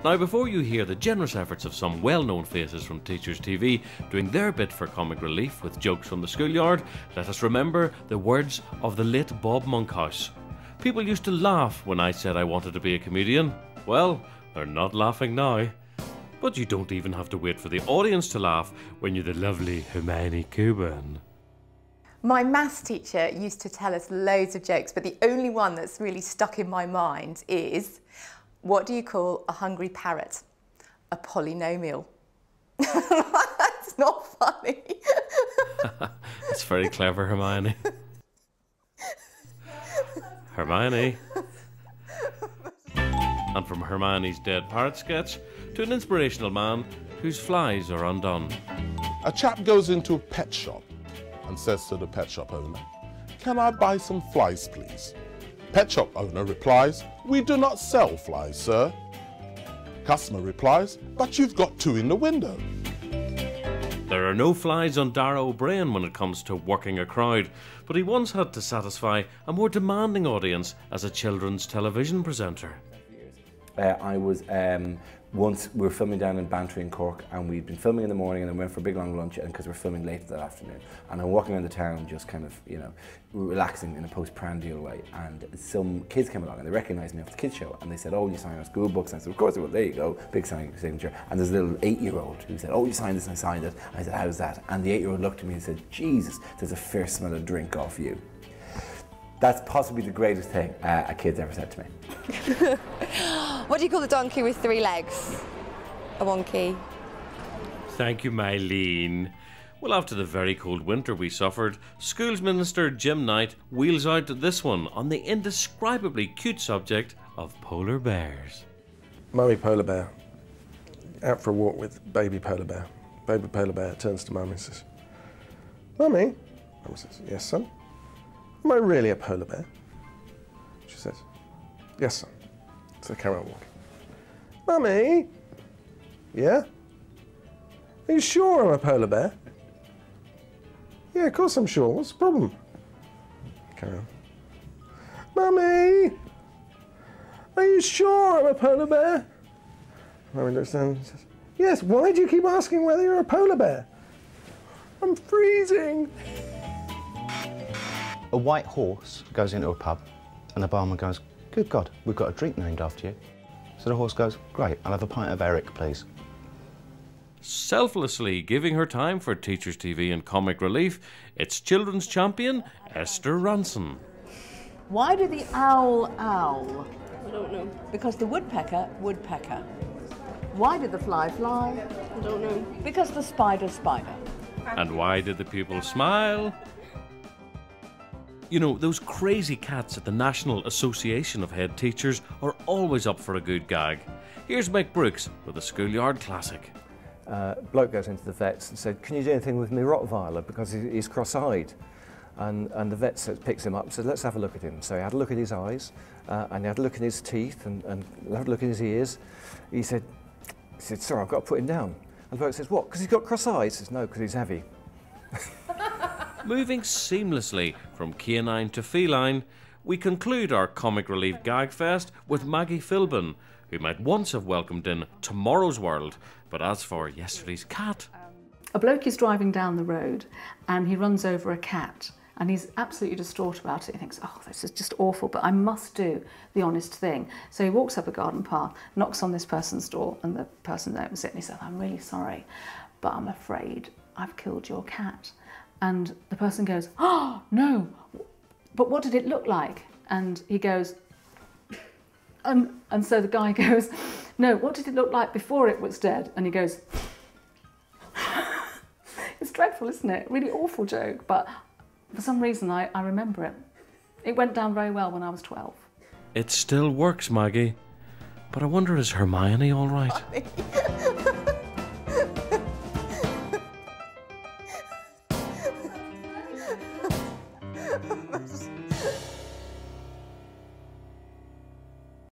Now, before you hear the generous efforts of some well-known faces from Teachers TV doing their bit for comic relief with jokes from the schoolyard, let us remember the words of the late Bob Monkhouse. People used to laugh when I said I wanted to be a comedian. Well, they're not laughing now. But you don't even have to wait for the audience to laugh when you're the lovely Hermione Cuban. My maths teacher used to tell us loads of jokes, but the only one that's really stuck in my mind is, what do you call a hungry parrot? A polynomial. That's not funny. That's very clever, Hermione. Hermione. And from Hermione's dead parrot sketch to an inspirational man whose flies are undone. A chap goes into a pet shop and says to the pet shop owner, "Can I buy some flies, please?" Pet shop owner replies, "We do not sell flies, sir." Customer replies, "But you've got two in the window." There are no flies on Dara O'Brien when it comes to working a crowd, but he once had to satisfy a more demanding audience as a children's television presenter. Once we were filming down in Bantry in Cork, and we'd been filming in the morning and then went for a big long lunch, and because we were filming late that afternoon, and I'm walking around the town just kind of, you know, relaxing in a post-prandial way, and some kids came along and they recognised me off the kids show, and they said, "Oh, you signed our school books?" And I said, "Of course I will, there you go, big signature." And there's a little 8-year-old who said, "Oh, you signed this?" And I signed it. I said, "How's that?" And the 8-year-old looked at me and said, "Jesus, there's a fair smell of drink off you." That's possibly the greatest thing a kid's ever said to me. What do you call the donkey with 3 legs? A wonky. Thank you, Mylene. Well, after the very cold winter we suffered, Schools Minister Jim Knight wheels out this one on the indescribably cute subject of polar bears. Mummy polar bear, out for a walk with baby polar bear. Baby polar bear turns to Mummy and says, "Mummy?" Mummy says, "Yes, son?" "Am I really a polar bear?" She says, "Yes, son." So they carry on walking. "Mummy?" "Yeah?" "Are you sure I'm a polar bear?" "Yeah, of course I'm sure. What's the problem?" Carry on. "Mummy, are you sure I'm a polar bear?" Mummy looks down and says, "Yes, why do you keep asking whether you're a polar bear?" "I'm freezing." A white horse goes into a pub and the barman goes, "Good God, we've got a drink named after you." So the horse goes, "Great, I'll have a pint of Eric, please." Selflessly giving her time for Teachers TV and comic relief, it's children's champion Esther Ranson. Why did the owl owl? I don't know. Because the woodpecker woodpecker. Why did the fly fly? I don't know. Because the spider spider. And why did the people smile? You know, those crazy cats at the National Association of Head Teachers are always up for a good gag. Here's Mick Brooks with a schoolyard classic. Bloke goes into the vets and said, "Can you do anything with me Rottweiler, because he's cross-eyed?" And the vet picks him up and says, "Let's have a look at him." So he had a look at his eyes, and he had a look at his teeth, and had a look at his ears. He said, "Sorry, I've got to put him down." And the bloke says, "What, because he's got cross-eyes?" He says, "No, because he's heavy." Moving seamlessly from canine to feline, we conclude our comic relief gag fest with Maggie Philbin, who might once have welcomed in tomorrow's world, but as for yesterday's cat... A bloke is driving down the road and he runs over a cat and he's absolutely distraught about it. He thinks, "Oh, this is just awful, but I must do the honest thing." So he walks up a garden path, knocks on this person's door, and the person opens it and he says, "I'm really sorry, but I'm afraid I've killed your cat." And the person goes, "Oh, no, but what did it look like?" And he goes, and so the guy goes, "No, what did it look like before it was dead?" And he goes, It's dreadful, isn't it? Really awful joke, but for some reason I remember it. It went down very well when I was 12. It still works, Maggie. But I wonder, is Hermione all right?